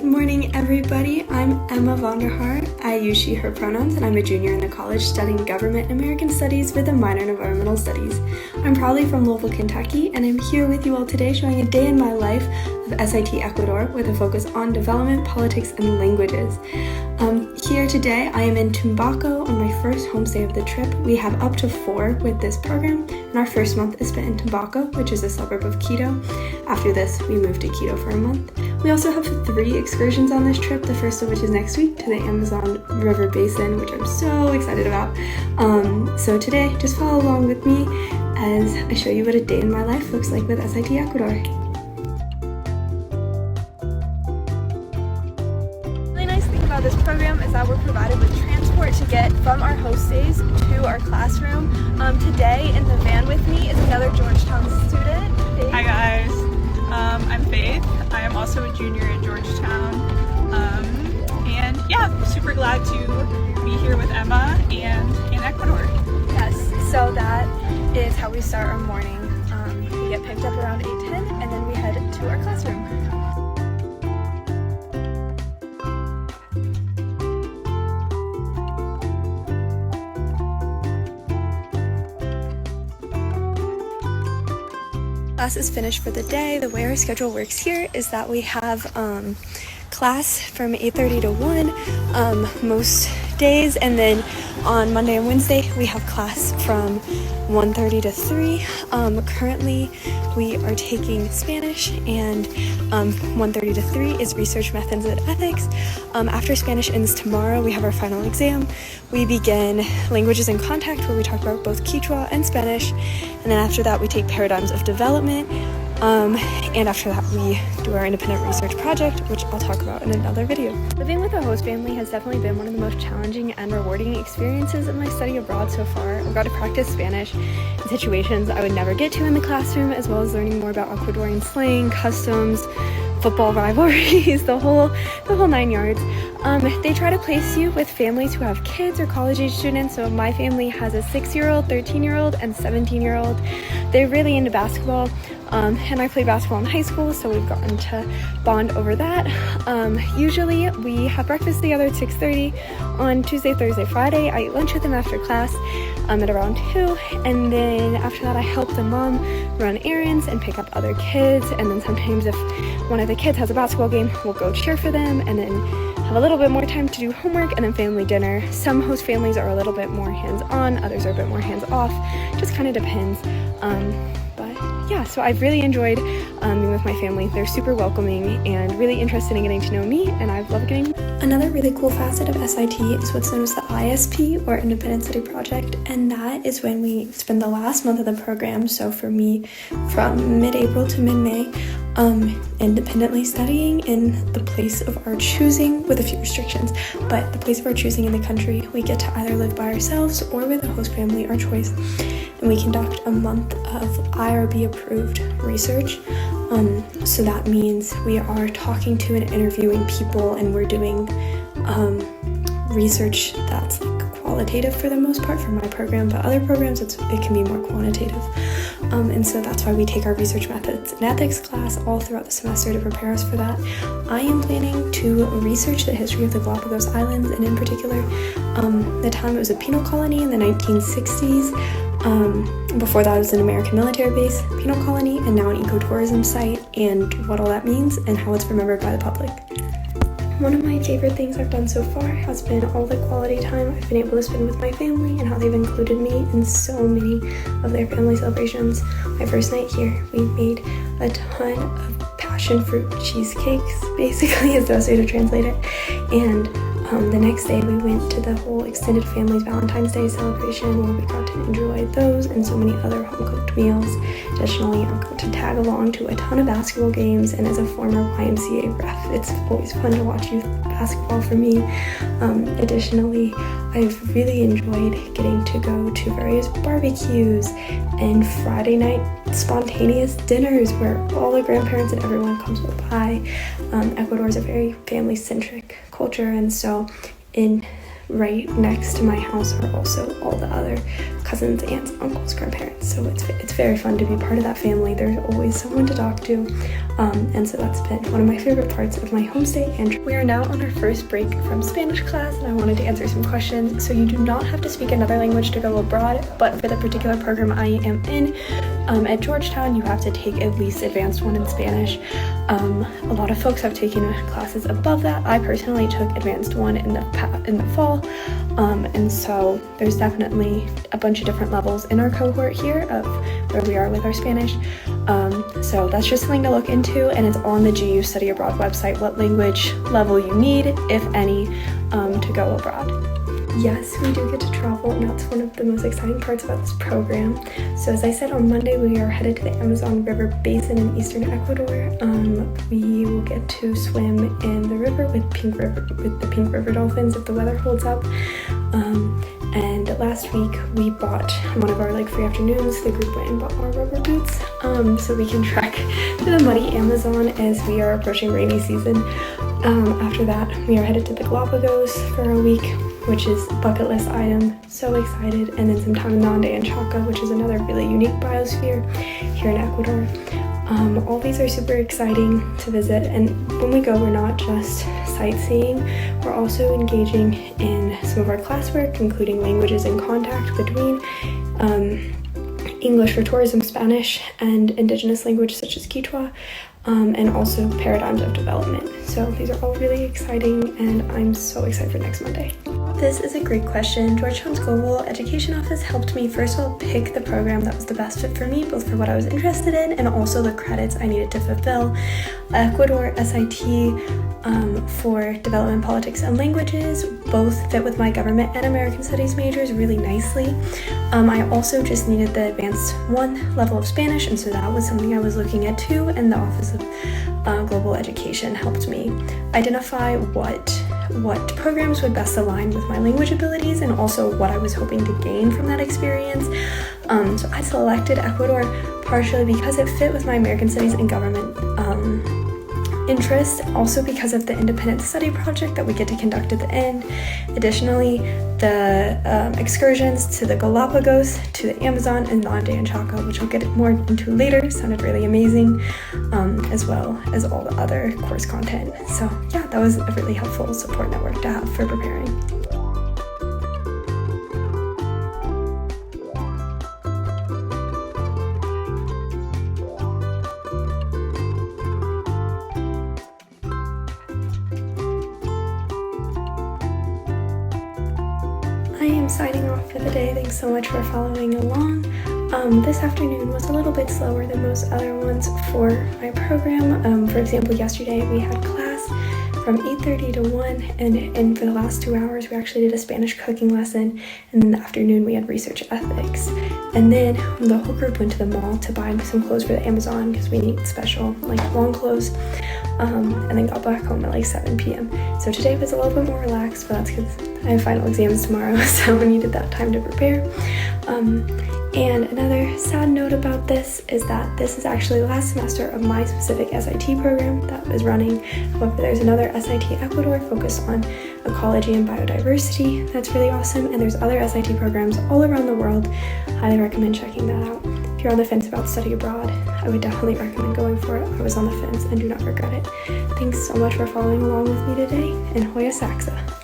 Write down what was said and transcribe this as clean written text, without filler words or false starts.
Good morning, everybody. I'm Emma Vonderhaar. I use she, her pronouns, and I'm a junior in the college studying government and American studies with a minor in environmental studies. I'm proudly from Louisville, Kentucky, and I'm here with you all today showing a day in my life of SIT Ecuador with a focus on development, politics, and languages. Here today, I am in Tumbaco on my first homestay of the trip. We have up to 4 with this program, and our first month is spent in Tumbaco, which is a suburb of Quito. After this, we moved to Quito for a month. We also have 3 excursions on this trip, the first of which is next week to the Amazon River Basin, which I'm so excited about. So today, just follow along with me as I show you what a day in my life looks like with SIT Ecuador. Really nice thing about this program is that we're provided with transport to get from our host stays to our classroom. Today in the van with me is another Georgetown student. Faith. Hi guys, I'm Faith. I am also a junior at Georgetown, and yeah, super glad to be here with Emma and in Ecuador. Yes, so that is how we start our morning. We get picked up around 8:10 and then we head to our classroom. Class is finished for the day. The way our schedule works here is that we have class from 8:30 to 1 most days, and then on Monday and Wednesday we have class from 1:30 to 3. Currently we are taking Spanish, and 1:30 to 3 is research methods and ethics. After Spanish ends tomorrow, we have our final exam. We begin languages in contact, where we talk about both Quechua and Spanish, and then after that we take paradigms of development, and after that we do our independent research project, which I'll talk about in another video. Living with a host family has definitely been one of the most challenging and rewarding experiences of my study abroad so far. I've got to practice Spanish in situations I would never get to in the classroom, as well as learning more about Ecuadorian slang, customs, football rivalries, the whole 9 yards. They try to place you with families who have kids or college-age students. So my family has a 6-year-old, 13-year-old, and 17-year-old. They're really into basketball, and I played basketball in high school, so we've gotten to bond over that. Usually we have breakfast together at 6:30 on Tuesday, Thursday, Friday. I eat lunch with them after class at around 2, and then after that I help the mom run errands and pick up other kids, and then sometimes if one of the kids has a basketball game, we'll go cheer for them, and then have a little bit more time to do homework, and then family dinner. Some host families are a little bit more hands-on, others are a bit more hands-off, just kind of depends. But yeah, so I've really enjoyed being with my family. They're super welcoming and really interested in getting to know me, and I've loved getting. Another really cool facet of SIT is what's known as the ISP, or Independent Study Project, and that is when we spend the last month of the program, so for me, from mid-April to mid-May, independently studying in the place of our choosing, with a few restrictions, but the place of our choosing in the country. We get to either live by ourselves or with a host family, our choice, and we conduct a month of IRB approved research. So that means we are talking to and interviewing people, and we're doing research that's like qualitative for the most part for my program, but other programs it can be more quantitative. And so that's why we take our research methods and ethics class all throughout the semester to prepare us for that. I am planning to research the history of the Galapagos Islands, and in particular, the time it was a penal colony in the 1960s. Before that it was an American military base, penal colony, and now an ecotourism site, and what all that means and how it's remembered by the public. One of my favorite things I've done so far has been all the quality time I've been able to spend with my family, and how they've included me in so many of their family celebrations. My first night here, we made a ton of passion fruit cheesecakes, basically is the best way to translate it, and the next day we went to the whole extended family's Valentine's Day celebration, where we got to enjoy those and so many other home-cooked meals. Additionally, I got to tag along to a ton of basketball games, and as a former YMCA ref, it's always fun to watch youth basketball for me. Additionally, I've really enjoyed getting to go to various barbecues and Friday night spontaneous dinners where all the grandparents and everyone comes by. Ecuador is a very family-centric culture, and so right next to my house are also all the other cousins, aunts, uncles, grandparents. So it's very fun to be part of that family. There's always someone to talk to, and so that's been one of my favorite parts of my homestay. And we are now on our first break from Spanish class, and I wanted to answer some questions. So you do not have to speak another language to go abroad, but for the particular program I am in at Georgetown, you have to take at least advanced one in Spanish. A lot of folks have taken classes above that. I personally took advanced one in the fall, and so there's definitely a bunch of different levels in our cohort here of where we are with our Spanish. So that's just something to look into, and it's on the GU Study Abroad website what language level you need, if any, to go abroad. Yes, we do get to travel, and that's one of the most exciting parts about this program. So as I said, on Monday we are headed to the Amazon River Basin in eastern Ecuador. We will get to swim in the river with the pink river dolphins if the weather holds up. And last week we bought one of our free afternoons. The group went and bought our rubber boots so we can trek through the muddy Amazon as we are approaching rainy season. After that, we are headed to the Galapagos for a week, which is a bucket list item. So excited. And then some time in Ande and Chaca, which is another really unique biosphere here in Ecuador. All these are super exciting to visit, and when we go, we're not just sightseeing, we're also engaging in some of our classwork, including languages in contact between English for tourism, Spanish, and indigenous languages such as Quechua, and also paradigms of development. So these are all really exciting, and I'm so excited for next Monday. This is a great question. Georgetown's Global Education Office helped me first of all pick the program that was the best fit for me, both for what I was interested in and also the credits I needed to fulfill. Ecuador SIT for Development, Politics, and Languages both fit with my government and American Studies majors really nicely. I also just needed the advanced 1 level of Spanish, and so that was something I was looking at too, and the Office of Global Education helped me identify what programs would best align with my language abilities and also what I was hoping to gain from that experience. So I selected Ecuador partially because it fit with my American Studies and government interests, also because of the independent study project that we get to conduct at the end. Additionally, the excursions to the Galapagos, to the Amazon, and Ande and Chaca, which I'll get more into later, sounded really amazing, as well as all the other course content. So yeah, that was a really helpful support network to have for preparing. I am signing off for the day. Thanks so much for following along. This afternoon was a little bit slower than most other ones for my program. For example, yesterday we had class from 8:30 to 1, and for the last 2 hours we actually did a Spanish cooking lesson, and in the afternoon we had research ethics. And then the whole group went to the mall to buy some clothes for the Amazon because we need special long clothes, and then got back home at 7 p.m. So today was a little bit more relaxed, but that's because I have final exams tomorrow, so I needed that time to prepare. And another sad note about this is that this is actually the last semester of my specific SIT program that was running. However, there's another SIT Ecuador focused on ecology and biodiversity that's really awesome, and there's other SIT programs all around the world. Highly recommend checking that out. If you're on the fence about study abroad, I would definitely recommend going for it. I was on the fence and do not regret it. Thanks so much for following along with me today, and Hoya Saxa.